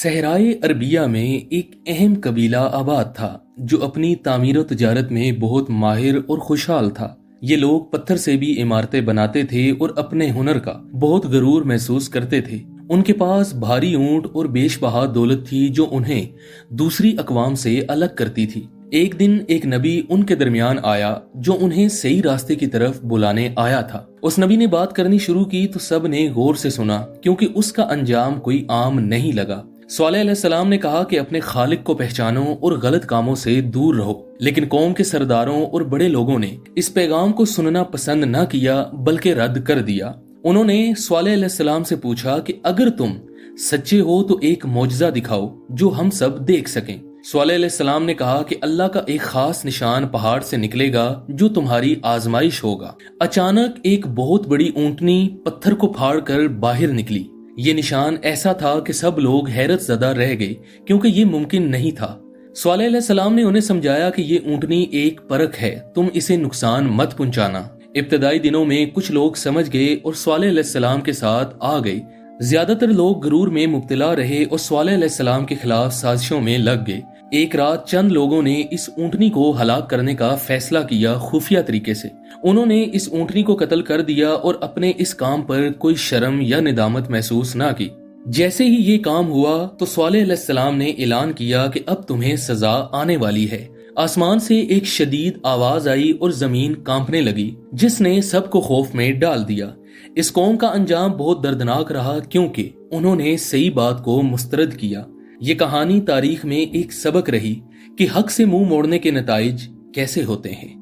صحرائے عربیہ میں ایک اہم قبیلہ آباد تھا جو اپنی تعمیر و تجارت میں بہت ماہر اور خوشحال تھا۔ یہ لوگ پتھر سے بھی عمارتیں بناتے تھے اور اپنے ہنر کا بہت غرور محسوس کرتے تھے۔ ان کے پاس بھاری اونٹ اور بیش بہا دولت تھی جو انہیں دوسری اقوام سے الگ کرتی تھی۔ ایک دن ایک نبی ان کے درمیان آیا جو انہیں صحیح راستے کی طرف بلانے آیا تھا۔ اس نبی نے بات کرنی شروع کی تو سب نے غور سے سنا کیونکہ اس کا انجام کوئی عام نہیں لگا۔ صالح علیہ السلام نے کہا کہ اپنے خالق کو پہچانو اور غلط کاموں سے دور رہو، لیکن قوم کے سرداروں اور بڑے لوگوں نے اس پیغام کو سننا پسند نہ کیا بلکہ رد کر دیا۔ انہوں نے صالح علیہ السلام سے پوچھا کہ اگر تم سچے ہو تو ایک معجزہ دکھاؤ جو ہم سب دیکھ سکیں۔ صالح علیہ السلام نے کہا کہ اللہ کا ایک خاص نشان پہاڑ سے نکلے گا جو تمہاری آزمائش ہوگا۔ اچانک ایک بہت بڑی اونٹنی پتھر کو پھاڑ کر باہر نکلی۔ یہ نشان ایسا تھا کہ سب لوگ حیرت زدہ رہ گئے کیونکہ یہ ممکن نہیں تھا۔ صالح علیہ السلام نے انہیں سمجھایا کہ یہ اونٹنی ایک پرکھ ہے، تم اسے نقصان مت پہنچانا۔ ابتدائی دنوں میں کچھ لوگ سمجھ گئے اور صالح علیہ السلام کے ساتھ آ گئے۔ زیادہ تر لوگ غرور میں مبتلا رہے اور صالح علیہ السلام کے خلاف سازشوں میں لگ گئے۔ ایک رات چند لوگوں نے اس اونٹنی کو ہلاک کرنے کا فیصلہ کیا خفیہ طریقے سے۔ انہوں نے اس اونٹنی کو قتل کر دیا اور اپنے اس کام پر کوئی شرم یا ندامت محسوس نہ کی۔ جیسے ہی یہ کام ہوا تو صالح علیہ السلام نے اعلان کیا کہ اب تمہیں سزا آنے والی ہے۔ آسمان سے ایک شدید آواز آئی اور زمین کانپنے لگی جس نے سب کو خوف میں ڈال دیا۔ اس قوم کا انجام بہت دردناک رہا کیونکہ انہوں نے صحیح بات کو مسترد کیا۔ یہ کہانی تاریخ میں ایک سبق رہی کہ حق سے منہ موڑنے کے نتائج کیسے ہوتے ہیں۔